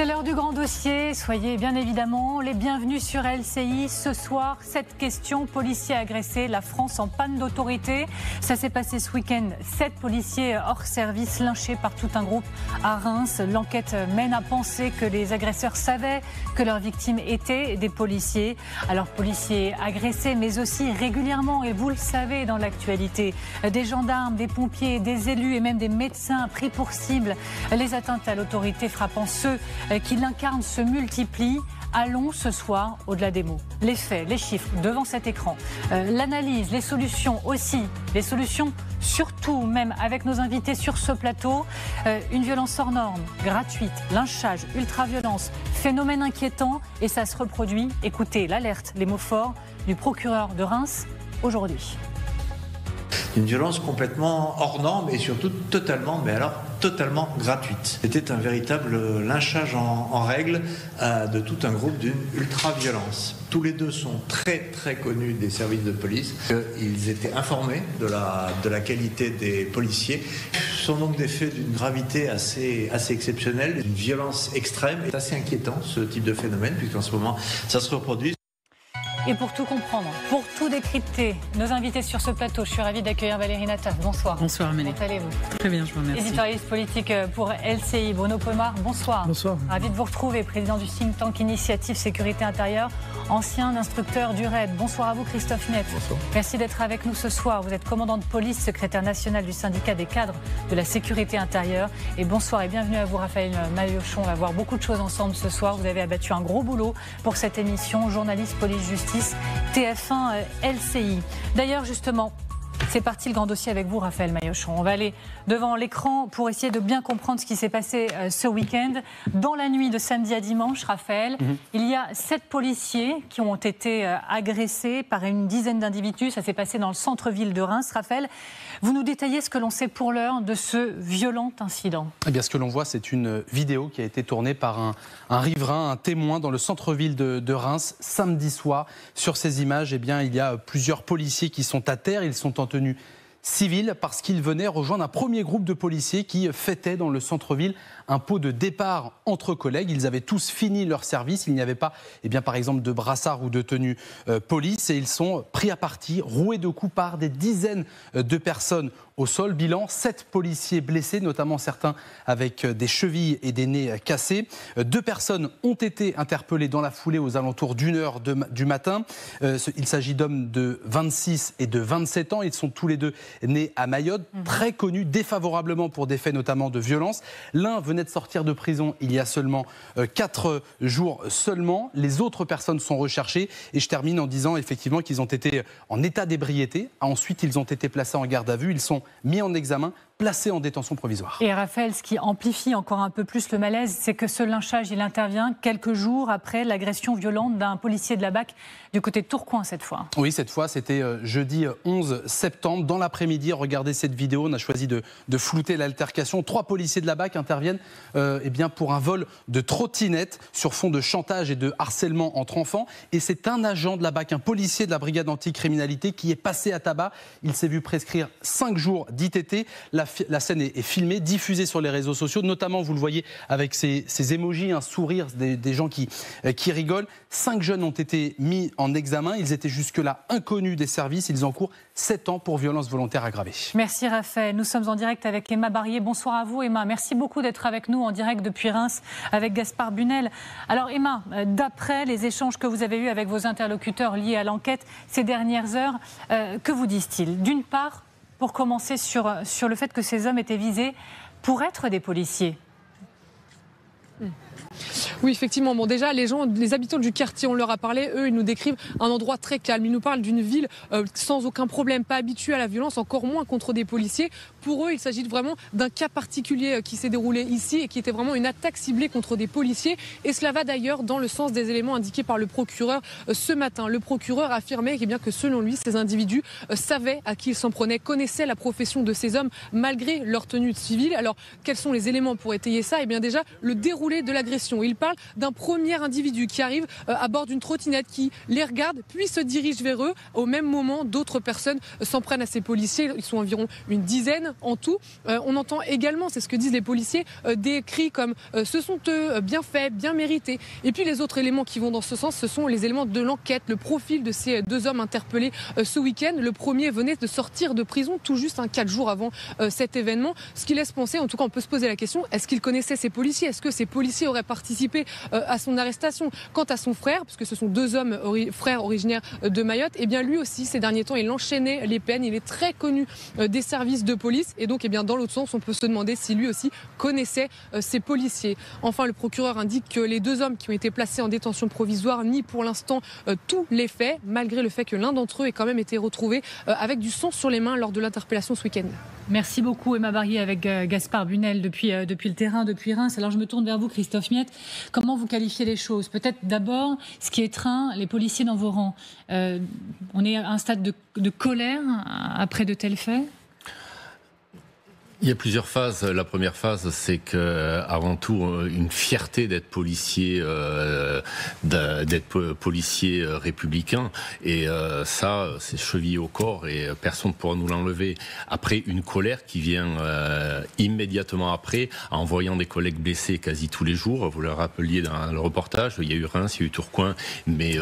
C'est l'heure du grand dossier. Soyez bien évidemment les bienvenus sur LCI. Ce soir, cette question, policiers agressés, la France en panne d'autorité. Ça s'est passé ce week-end. 7 policiers hors service lynchés par tout un groupe à Reims. L'enquête mène à penser que les agresseurs savaient que leurs victimes étaient des policiers. Alors policiers agressés, mais aussi régulièrement, et vous le savez dans l'actualité, des gendarmes, des pompiers, des élus et même des médecins pris pour cible. Les atteintes à l'autorité frappant ceux qui l'incarnent se multiplient. Allons ce soir au-delà des mots. Les faits, les chiffres devant cet écran, l'analyse, les solutions aussi, les solutions surtout même avec nos invités sur ce plateau. Une violence hors norme, gratuite, lynchage, ultra-violence, phénomène inquiétant et ça se reproduit. Écoutez l'alerte, les mots forts du procureur de Reims aujourd'hui. Une violence complètement hors norme et surtout totalement gratuite. C'était un véritable lynchage en règle de tout un groupe d'une ultra-violence. Tous les deux sont très connus des services de police. Ils étaient informés de la qualité des policiers. Ce sont donc des faits d'une gravité assez exceptionnelle, d'une violence extrême. C'est assez inquiétant ce type de phénomène puisqu'en ce moment ça se reproduit. Et pour tout comprendre, pour tout décrypter, nos invités sur ce plateau, je suis ravie d'accueillir Valérie Nataf. Bonsoir. Bonsoir Amélie. Comment allez-vous ? Très bien, je vous remercie. Éditorialiste politique pour LCI, Bruno Pomar, bonsoir. Bonsoir. Ravi de vous retrouver, président du think tank Initiative Sécurité Intérieure, ancien instructeur du RAID. Bonsoir à vous Christophe Net. Bonsoir. Merci d'être avec nous ce soir. Vous êtes commandant de police, secrétaire national du syndicat des cadres de la sécurité intérieure. Et bonsoir et bienvenue à vous Raphaël Maillochon. On va voir beaucoup de choses ensemble ce soir. Vous avez abattu un gros boulot pour cette émission, journaliste police-justice, TF1 LCI. D'ailleurs, justement, c'est parti le grand dossier avec vous, Raphaël Maillochon. On va aller devant l'écran pour essayer de bien comprendre ce qui s'est passé ce week-end. Dans la nuit de samedi à dimanche, Raphaël, il y a 7 policiers qui ont été agressés par une dizaine d'individus. Ça s'est passé dans le centre-ville de Reims. Raphaël, vous nous détaillez ce que l'on sait pour l'heure de ce violent incident. Eh bien, ce que l'on voit, c'est une vidéo qui a été tournée par un riverain, un témoin dans le centre-ville de Reims, samedi soir. Sur ces images, eh bien, il y a plusieurs policiers qui sont à terre. Ils sont en tenue civile parce qu'ils venaient rejoindre un premier groupe de policiers qui fêtaient dans le centre-ville un pot de départ entre collègues. Ils avaient tous fini leur service. Il n'y avait pas, par exemple, de brassard ou de tenue police. Et ils sont pris à partie, roués de coups par des dizaines de personnes au sol. Bilan, 7 policiers blessés, notamment certains avec des chevilles et des nez cassés. 2 personnes ont été interpellées dans la foulée aux alentours d'1h du matin. Il s'agit d'hommes de 26 et de 27 ans. Ils sont tous les deux nés à Mayotte, très connus défavorablement pour des faits notamment de violence. L'un venait de sortir de prison il y a seulement 4 jours seulement. Les autres personnes sont recherchées. Et je termine en disant effectivement qu'ils ont été en état d'ébriété. Ensuite, ils ont été placés en garde à vue. Ils sont mis en examen, placés en détention provisoire. Et Raphaël, ce qui amplifie encore un peu plus le malaise, c'est que ce lynchage, il intervient quelques jours après l'agression violente d'un policier de la BAC du côté de Tourcoing cette fois. Oui, cette fois, c'était jeudi 11 septembre. Dans l'après-midi, regardez cette vidéo, on a choisi de flouter l'altercation. 3 policiers de la BAC interviennent pour un vol de trottinette sur fond de chantage et de harcèlement entre enfants. Et c'est un agent de la BAC, un policier de la brigade anticriminalité qui est passé à tabac. Il s'est vu prescrire 5 jours d'ITT. La scène est filmée, diffusée sur les réseaux sociaux, notamment, vous le voyez, avec ces émojis, un sourire, des gens qui rigolent. 5 jeunes ont été mis en examen. Ils étaient jusque-là inconnus des services. Ils encourent 7 ans pour violence volontaire aggravée. Merci Raphaël. Nous sommes en direct avec Emma Barrier. Bonsoir à vous Emma. Merci beaucoup d'être avec nous en direct depuis Reims avec Gaspard Bunel. Alors Emma, d'après les échanges que vous avez eus avec vos interlocuteurs liés à l'enquête ces dernières heures, que vous disent-ils ? D'une part, pour commencer sur le fait que ces hommes étaient visés pour être des policiers. Oui, effectivement. Bon, déjà, les habitants du quartier, on leur a parlé. Eux, ils nous décrivent un endroit très calme. Ils nous parlent d'une ville sans aucun problème, pas habituée à la violence, encore moins contre des policiers. Pour eux, il s'agit vraiment d'un cas particulier qui s'est déroulé ici et qui était vraiment une attaque ciblée contre des policiers. Et cela va d'ailleurs dans le sens des éléments indiqués par le procureur ce matin. Le procureur affirmait que selon lui, ces individus savaient à qui ils s'en prenaient, connaissaient la profession de ces hommes malgré leur tenue civile. Alors, quels sont les éléments pour étayer ça ? Eh bien déjà, le déroulé de l'agression description. Il parle d'un premier individu qui arrive à bord d'une trottinette, qui les regarde, puis se dirige vers eux. Au même moment, d'autres personnes s'en prennent à ces policiers. Ils sont environ une dizaine en tout. On entend également, c'est ce que disent les policiers, des cris comme « ce sont eux, bien fait, bien mérité ». Et puis les autres éléments qui vont dans ce sens, ce sont les éléments de l'enquête, le profil de ces deux hommes interpellés ce week-end. Le premier venait de sortir de prison tout juste 4 jours avant cet événement. Ce qui laisse penser, en tout cas on peut se poser la question, est-ce qu'il connaissait ces policiers? Est-ce que ces policiers auraient participé à son arrestation? Quant à son frère, puisque ce sont deux hommes frères originaires de Mayotte, eh bien lui aussi ces derniers temps il enchaînait les peines, il est très connu des services de police et donc eh bien, dans l'autre sens on peut se demander si lui aussi connaissait ces policiers. Enfin le procureur indique que les deux hommes qui ont été placés en détention provisoire nient pour l'instant tous les faits, malgré le fait que l'un d'entre eux ait quand même été retrouvé avec du sang sur les mains lors de l'interpellation ce week-end. Merci beaucoup Emma Barrier avec Gaspard Bunel depuis le terrain, depuis Reims. Alors je me tourne vers vous Christophe Miette. Comment vous qualifiez les choses? Peut-être d'abord ce qui étreint les policiers dans vos rangs. On est à un stade de colère après de tels faits? Il y a plusieurs phases. La première phase, c'est que avant tout une fierté d'être policier, républicain, et ça, c'est chevillé au corps et personne ne pourra nous l'enlever. Après, une colère qui vient immédiatement après, en voyant des collègues blessés quasi tous les jours. Vous le rappeliez dans le reportage, il y a eu Reims, il y a eu Tourcoing, mais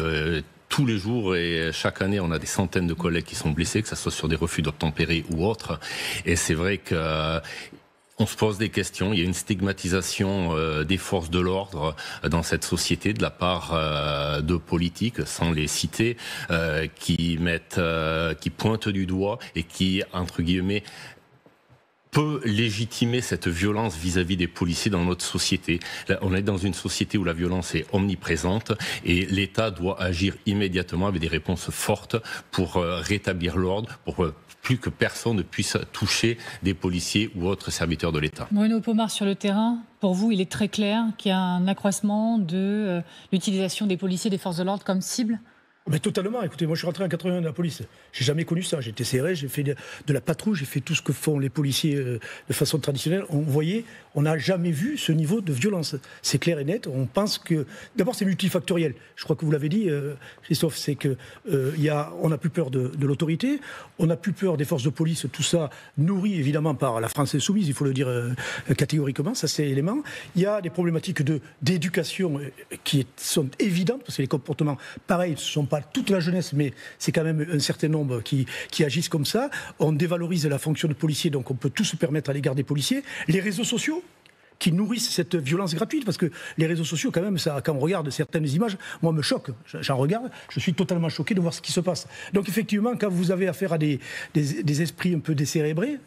tous les jours et chaque année, on a des centaines de collègues qui sont blessés, que ce soit sur des refus d'obtempérer ou autres. Et c'est vrai que on se pose des questions. Il y a une stigmatisation des forces de l'ordre dans cette société de la part de politiques, sans les citer, qui pointent du doigt et qui, entre guillemets, peut légitimer cette violence vis-à-vis des policiers dans notre société. Là, on est dans une société où la violence est omniprésente et l'État doit agir immédiatement avec des réponses fortes pour rétablir l'ordre, pour plus que personne ne puisse toucher des policiers ou autres serviteurs de l'État. Bruno Pomar, sur le terrain, pour vous, il est très clair qu'il y a un accroissement de l'utilisation des policiers, des forces de l'ordre comme cible? Mais totalement. Écoutez, moi je suis rentré en 81 de la police. J'ai jamais connu ça. J'ai été serré, j'ai fait de la patrouille, j'ai fait tout ce que font les policiers de façon traditionnelle. On n'a jamais vu ce niveau de violence. C'est clair et net. On pense que d'abord c'est multifactoriel. Je crois que vous l'avez dit, Christophe, c'est que on n'a plus peur de l'autorité, on n'a plus peur des forces de police. Tout ça nourri évidemment par la France insoumise, il faut le dire catégoriquement. Ça c'est l'élément. Il y a des problématiques d'éducation qui sont évidentes parce que les comportements pareils sont pas toute la jeunesse, mais c'est quand même un certain nombre qui agissent comme ça. On dévalorise la fonction de policier, donc on peut tout se permettre à l'égard des policiers. Les réseaux sociaux qui nourrissent cette violence gratuite, parce que les réseaux sociaux, quand même, ça, quand on regarde certaines images, moi, me choquent. J'en regarde, je suis totalement choqué de voir ce qui se passe. Donc, effectivement, quand vous avez affaire à des esprits un peu décérébrés,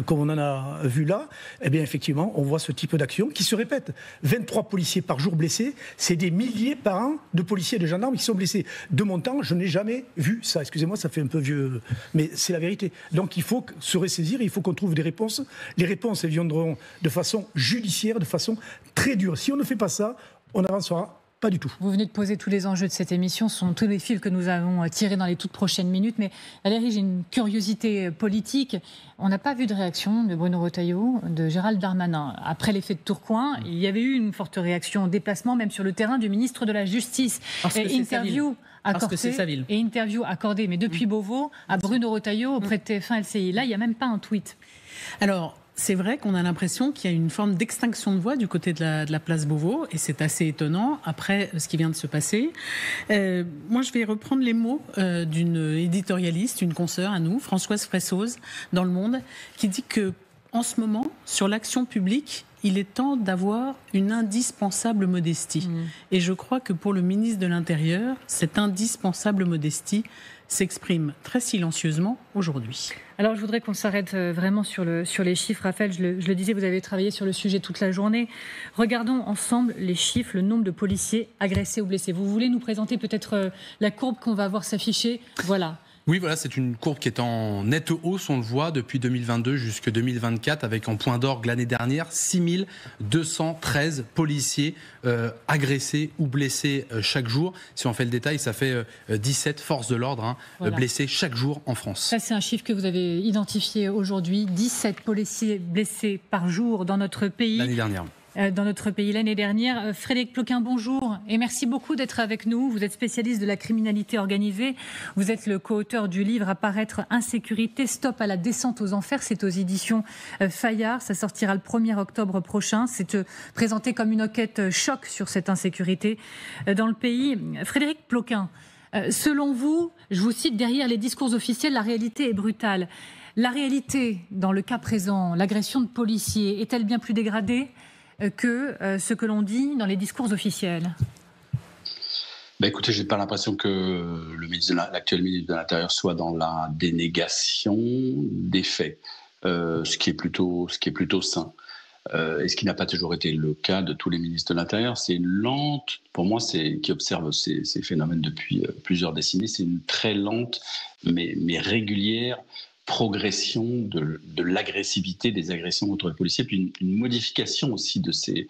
comme on en a vu là, eh bien, effectivement, on voit ce type d'action qui se répète. 23 policiers par jour blessés, c'est des milliers par an de policiers et de gendarmes qui sont blessés. De mon temps, je n'ai jamais vu ça. Excusez-moi, ça fait un peu vieux, mais c'est la vérité. Donc, il faut se ressaisir, il faut qu'on trouve des réponses. Les réponses, elles viendront de façon judiciaire, de façon très dure. Si on ne fait pas ça, on n'avancera pas du tout. Vous venez de poser tous les enjeux de cette émission, ce sont tous les fils que nous avons tirés dans les toutes prochaines minutes. Mais Valérie, j'ai une curiosité politique. On n'a pas vu de réaction de Bruno Retailleau, de Gérald Darmanin. Après l'effet de Tourcoing, il y avait eu une forte réaction, déplacement même sur le terrain du ministre de la Justice. Interview accordée, mais depuis Beauvau, à Bruno Retailleau auprès de TF1 LCI. Là, il n'y a même pas un tweet. Alors, c'est vrai qu'on a l'impression qu'il y a une forme d'extinction de voix du côté de la place Beauvau, et c'est assez étonnant après ce qui vient de se passer. Moi, je vais reprendre les mots d'une éditorialiste, une consoeur à nous, Françoise Fressoz, dans Le Monde, qui dit que en ce moment, sur l'action publique, il est temps d'avoir une indispensable modestie. Et je crois que pour le ministre de l'Intérieur, cette indispensable modestie s'exprime très silencieusement aujourd'hui. Alors, je voudrais qu'on s'arrête vraiment sur les chiffres. Raphaël, je le disais, vous avez travaillé sur le sujet toute la journée. Regardons ensemble les chiffres, le nombre de policiers agressés ou blessés. Vous voulez nous présenter peut-être la courbe qu'on va voir s'afficher? Voilà. Oui, voilà, c'est une courbe qui est en nette hausse, on le voit, depuis 2022 jusqu'à 2024, avec en point d'orgue l'année dernière 6213 policiers agressés ou blessés chaque jour. Si on fait le détail, ça fait 17 forces de l'ordre blessées chaque jour en France. Ça, c'est un chiffre que vous avez identifié aujourd'hui, 17 policiers blessés par jour dans notre pays. L'année dernière. dans notre pays l'année dernière. Frédéric Ploquin, bonjour et merci beaucoup d'être avec nous. Vous êtes spécialiste de la criminalité organisée. Vous êtes le co-auteur du livre à paraître Insécurité, stop à la descente aux enfers. C'est aux éditions Fayard. Ça sortira le 1er octobre prochain. C'est présenté comme une enquête choc sur cette insécurité dans le pays. Frédéric Ploquin, selon vous, je vous cite, derrière les discours officiels, la réalité est brutale. La réalité, dans le cas présent, l'agression de policiers, est-elle bien plus dégradée que ce que l'on dit dans les discours officiels? Écoutez, je n'ai pas l'impression que l'actuel ministre de l'Intérieur soit dans la dénégation des faits, ce qui est plutôt sain. Et ce qui n'a pas toujours été le cas de tous les ministres de l'Intérieur. C'est une lente, pour moi, qui observe ces phénomènes depuis plusieurs décennies, c'est une très lente mais régulière progression de l'agressivité des agressions contre les policiers, puis une modification aussi de ces,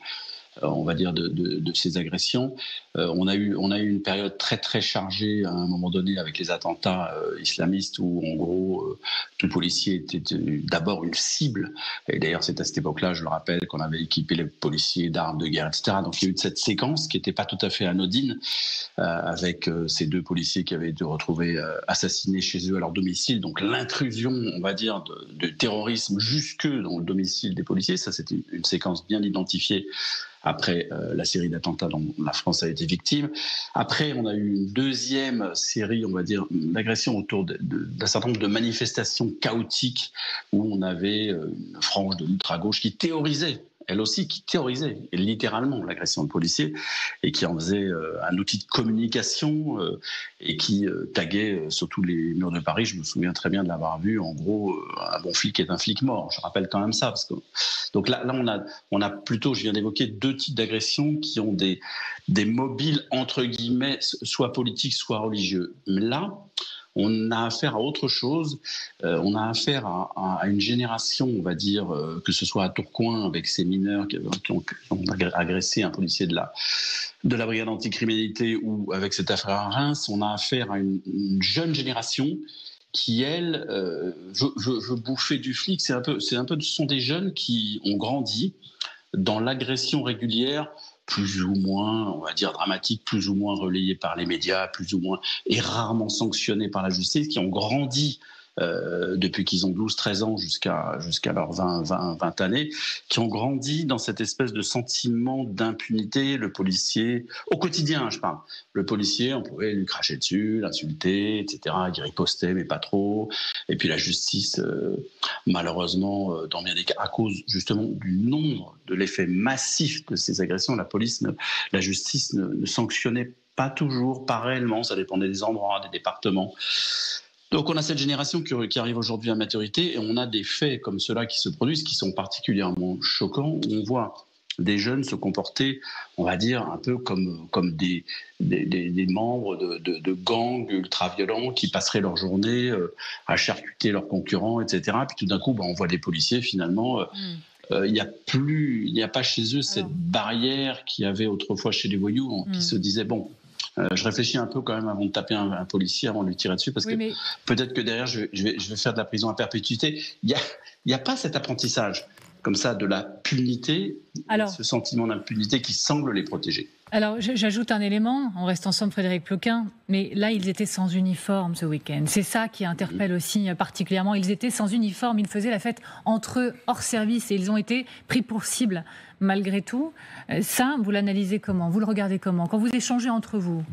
on va dire, de ces agressions. On a eu une période très très chargée à un moment donné avec les attentats islamistes où en gros tout policier était d'abord une cible. Et d'ailleurs c'est à cette époque-là, je le rappelle, qu'on avait équipé les policiers d'armes de guerre, etc. Donc il y a eu cette séquence qui n'était pas tout à fait anodine avec ces 2 policiers qui avaient été retrouvés assassinés chez eux à leur domicile. Donc l'intrusion, on va dire, de terrorisme jusque dans le domicile des policiers, ça c'était une séquence bien identifiée après la série d'attentats dont la France a été victime. Après, on a eu une deuxième série, on va dire, d'agressions autour d'un certain nombre de manifestations chaotiques où on avait une frange de l'ultra-gauche qui théorisait, elle aussi, qui théorisait littéralement l'agression de policiers et qui en faisait un outil de communication et qui taguait sur tous les murs de Paris. Je me souviens très bien de l'avoir vu, en gros, un bon flic est un flic mort. Je rappelle quand même ça. Donc là on a plutôt, je viens d'évoquer 2 types d'agressions qui ont des mobiles, entre guillemets, soit politiques, soit religieux. Mais là, on a affaire à autre chose. On a affaire à une génération, on va dire, que ce soit à Tourcoing avec ces mineurs qui ont agressé un policier de la brigade anticriminalité ou avec cette affaire à Reims. On a affaire à une jeune génération qui, elle, veut bouffer du flic. Ce sont des jeunes qui ont grandi dans l'agression régulière, plus ou moins, on va dire, dramatique, plus ou moins relayée par les médias, plus ou moins, et rarement sanctionnée par la justice, qui ont grandi depuis qu'ils ont 12-13 ans jusqu'à leurs 20 années, qui ont grandi dans cette espèce de sentiment d'impunité. Le policier, au quotidien, je parle, le policier, on pouvait lui cracher dessus, l'insulter, etc. Il ripostait, mais pas trop. Et puis la justice, malheureusement, dans bien des cas, à cause justement du nombre, de l'effet massif de ces agressions, la justice ne sanctionnait pas toujours, pas réellement, ça dépendait des endroits, des départements. Donc on a cette génération qui arrive aujourd'hui à maturité et on a des faits comme ceux-là qui se produisent qui sont particulièrement choquants. On voit des jeunes se comporter, on va dire, un peu comme des membres de gangs ultra-violents qui passeraient leur journée à charcuter leurs concurrents, etc. Puis tout d'un coup, on voit des policiers finalement... Il n'y a pas chez eux cette barrière qu'il y avait autrefois chez les voyous qui se disaient, bon... je réfléchis un peu quand même avant de taper un policier, avant de lui tirer dessus, parce que peut-être que derrière, je vais faire de la prison à perpétuité. Il n'y a pas cet apprentissage comme ça de la punité, ce sentiment d'impunité qui semble les protéger. Alors, j'ajoute un élément, on reste ensemble Frédéric Ploquin, mais là, ils étaient sans uniforme ce week-end. C'est ça qui interpelle aussi particulièrement. Ils étaient sans uniforme, ils faisaient la fête entre eux, hors service, et ils ont été pris pour cible malgré tout. Ça, vous l'analysez comment? Vous le regardez comment? Quand vous échangez entre vous?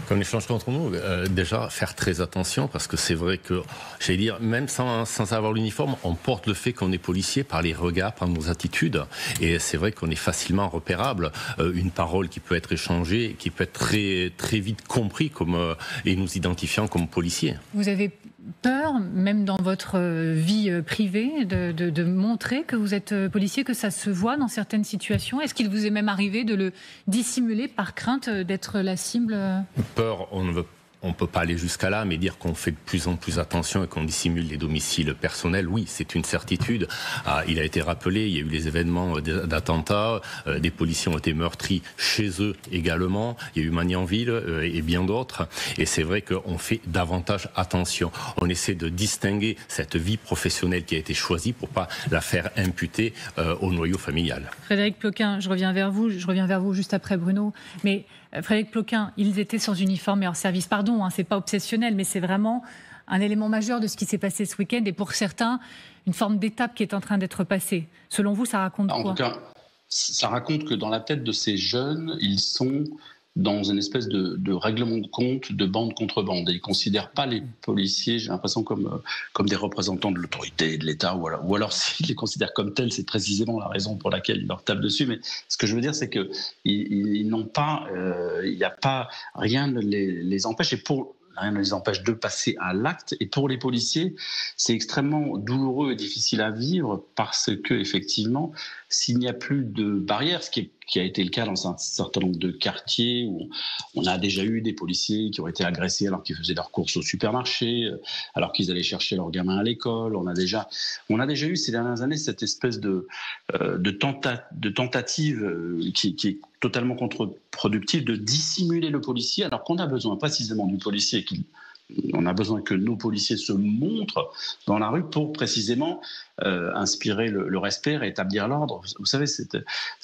Quand on échange entre nous, déjà faire très attention parce que c'est vrai que, j'allais dire, même sans avoir l'uniforme, on porte le fait qu'on est policier par les regards, par nos attitudes. Et c'est vrai qu'on est facilement repérable. Une parole qui peut être échangée, qui peut être très, très vite compris et nous identifiant comme policiers. Vous avez peur, même dans votre vie privée, de montrer que vous êtes policier, que ça se voit dans certaines situations? Est-ce qu'il vous est même arrivé de le dissimuler par crainte d'être la cible? Peur, on ne veut on peut pas aller jusqu'à là, mais dire qu'on fait de plus en plus attention et qu'on dissimule les domiciles personnels, oui, c'est une certitude. Il a été rappelé, il y a eu les événements d'attentats, des policiers ont été meurtris chez eux également, il y a eu Magnanville et bien d'autres, et c'est vrai qu'on fait davantage attention. On essaie de distinguer cette vie professionnelle qui a été choisie pour pas la faire imputer au noyau familial. Frédéric Ploquin, je reviens vers vous juste après Bruno, mais Frédéric Ploquin, ils étaient sans uniforme et hors service. Pardon, c'est pas obsessionnel, mais c'est vraiment un élément majeur de ce qui s'est passé ce week-end et pour certains, une forme d'étape qui est en train d'être passée. Selon vous, ça raconte quoi ? En tout cas, ça raconte que dans la tête de ces jeunes, ils sont dans une espèce de règlement de compte de bande contre bande. Et ils ne considèrent pas les policiers, j'ai l'impression, comme des représentants de l'autorité, de l'État, ou alors s'ils les considèrent comme tels, c'est précisément la raison pour laquelle ils leur tapent dessus. Mais ce que je veux dire, c'est qu'ils n'ont pas, il n'y a pas, rien ne les empêche, rien ne les empêche de passer à l'acte. Et pour les policiers, c'est extrêmement douloureux et difficile à vivre parce que, effectivement, s'il n'y a plus de barrières, ce qui a été le cas dans un certain nombre de quartiers où on a déjà eu des policiers qui ont été agressés alors qu'ils faisaient leurs courses au supermarché, alors qu'ils allaient chercher leurs gamins à l'école. On a déjà eu ces dernières années cette espèce de tentative qui est totalement contre-productive de dissimuler le policier, alors qu'on a besoin précisément du policier on a besoin que nos policiers se montrent dans la rue pour précisément inspirer le respect, établir l'ordre. Vous savez,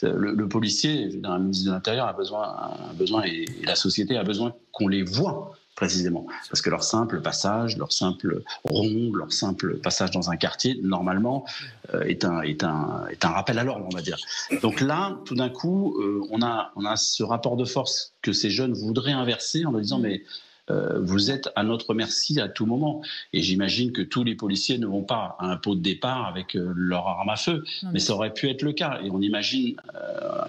le policier, le ministre de l'Intérieur a besoin et la société a besoin qu'on les voie précisément. Parce que leur simple passage, leur simple ronde, leur simple passage dans un quartier, normalement, est un rappel à l'ordre, on va dire. Donc là, tout d'un coup, on a ce rapport de force que ces jeunes voudraient inverser en leur disant « mais vous êtes à notre merci à tout moment ». Et j'imagine que tous les policiers ne vont pas à un pot de départ avec leur arme à feu, mais ça aurait pu être le cas. Et on imagine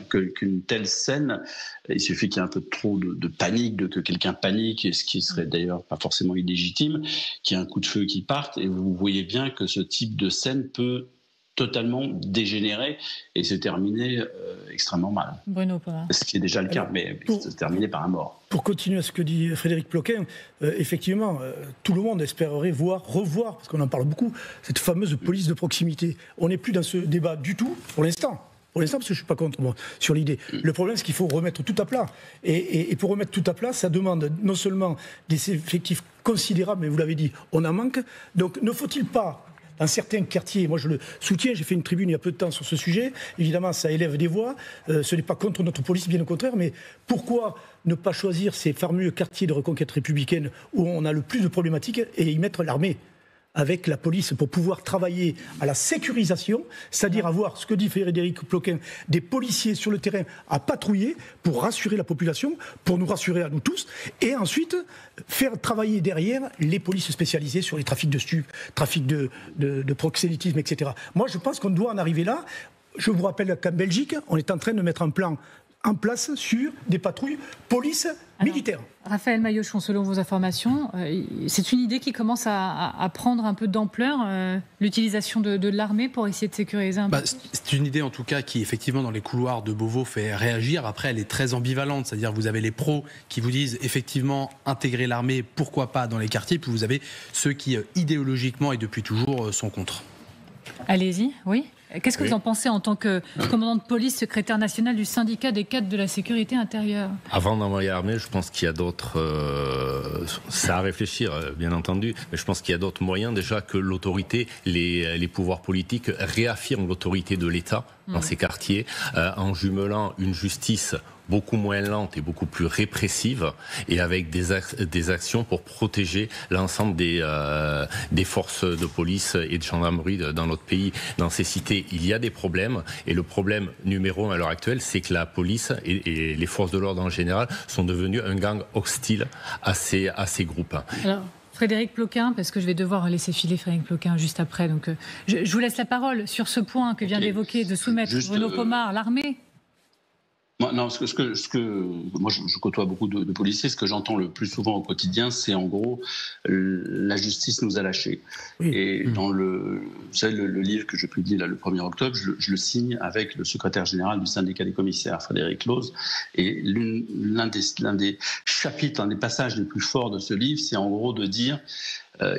qu'une telle scène, il suffit qu'il y ait un peu trop de panique, que quelqu'un panique, ce qui serait d'ailleurs pas forcément illégitime, qu'il y ait un coup de feu qui parte, et vous voyez bien que ce type de scène peut totalement dégénérer et se terminer extrêmement mal. Bruno Pomar. Ce qui est déjà le cas, mais se terminer par un mort. Pour continuer à ce que dit Frédéric Ploquin, effectivement, tout le monde espérerait revoir, parce qu'on en parle beaucoup, cette fameuse police de proximité. On n'est plus dans ce débat du tout, pour l'instant. Pour l'instant, parce que je ne suis pas contre sur l'idée. Le problème, c'est qu'il faut remettre tout à plat. Et pour remettre tout à plat, ça demande non seulement des effectifs considérables, mais vous l'avez dit, on en manque. Donc ne faut-il pas, dans certains quartiers, moi je le soutiens, j'ai fait une tribune il y a peu de temps sur ce sujet, évidemment ça élève des voix, ce n'est pas contre notre police, bien au contraire, mais pourquoi ne pas choisir ces fameux quartiers de reconquête républicaine où on a le plus de problématiques et y mettre l'armée avec la police pour pouvoir travailler à la sécurisation, c'est-à-dire avoir, ce que dit Frédéric Ploquin, des policiers sur le terrain à patrouiller pour rassurer la population, pour nous rassurer à nous tous, et ensuite faire travailler derrière les polices spécialisées sur les trafics de stupes, trafics de proxénétisme, etc. Moi, je pense qu'on doit en arriver là. Je vous rappelle qu'en Belgique, on est en train de mettre un plan en place sur des patrouilles police militaire. Raphaël Maillochon, selon vos informations, c'est une idée qui commence à prendre un peu d'ampleur, l'utilisation de l'armée pour essayer de sécuriser un peu. C'est une idée en tout cas qui effectivement dans les couloirs de Beauvau fait réagir. Après elle est très ambivalente, c'est-à-dire vous avez les pros qui vous disent effectivement intégrer l'armée, pourquoi pas dans les quartiers, puis vous avez ceux qui idéologiquement et depuis toujours sont contre. Allez-y, oui. Qu'est-ce que vous en pensez en tant que commandant de police, secrétaire national du syndicat des cadres de la sécurité intérieure ? Avant d'envoyer l'armée, je pense qu'il y a d'autres... c'est à réfléchir, bien entendu, mais je pense qu'il y a d'autres moyens déjà que l'autorité, les pouvoirs politiques réaffirment l'autorité de l'État dans ces quartiers, en jumelant une justice beaucoup moins lente et beaucoup plus répressive, et avec des actions pour protéger l'ensemble des forces de police et de gendarmerie dans notre pays. Dans ces cités, il y a des problèmes, et le problème numéro 1 à l'heure actuelle, c'est que la police et les forces de l'ordre en général sont devenus un gang hostile à ces groupes. Alors, Frédéric Ploquin, parce que je vais devoir laisser filer Frédéric Ploquin juste après, donc je vous laisse la parole sur ce point que vient d'évoquer, de soumettre Bruno Pomar, l'armée. Non, moi, je côtoie beaucoup de policiers. Ce que j'entends le plus souvent au quotidien, c'est en gros, la justice nous a lâchés. Oui. Et dans vous savez, le livre que je publie là, le 1er octobre, je le signe avec le secrétaire général du syndicat des commissaires, Frédéric Lose. Et l'un des chapitres, l'un des passages les plus forts de ce livre, c'est en gros de dire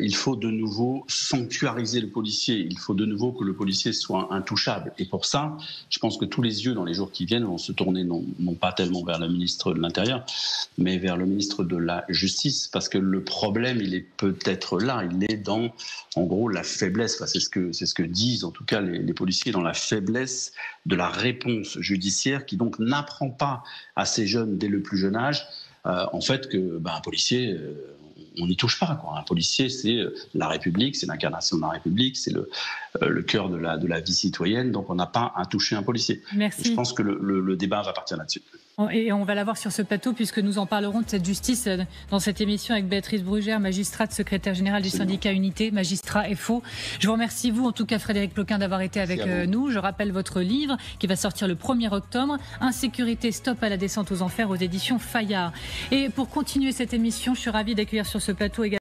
il faut de nouveau sanctuariser le policier. Il faut de nouveau que le policier soit intouchable. Et pour ça, je pense que tous les yeux dans les jours qui viennent vont se tourner non pas tellement vers le ministre de l'Intérieur, mais vers le ministre de la Justice, parce que le problème, il est peut-être là. Il est dans, en gros, la faiblesse. Enfin, c'est ce que disent en tout cas les policiers, dans la faiblesse de la réponse judiciaire, qui donc n'apprend pas à ces jeunes dès le plus jeune âge, en fait, que un policier on n'y touche pas, quoi. Un policier, c'est la République, c'est l'incarnation de la République, c'est le cœur de la vie citoyenne, donc on n'a pas à toucher un policier. Merci. Je pense que le débat va partir là-dessus. Et on va l'avoir sur ce plateau puisque nous en parlerons de cette justice dans cette émission avec Béatrice Brugère, magistrate, secrétaire générale du syndicat Unité, magistrat FO. Je vous remercie, vous, en tout cas Frédéric Ploquin, d'avoir été avec nous. Je rappelle votre livre qui va sortir le 1er octobre, Insécurité, stop à la descente aux enfers, aux éditions Fayard. Et pour continuer cette émission, je suis ravie d'accueillir sur ce plateau également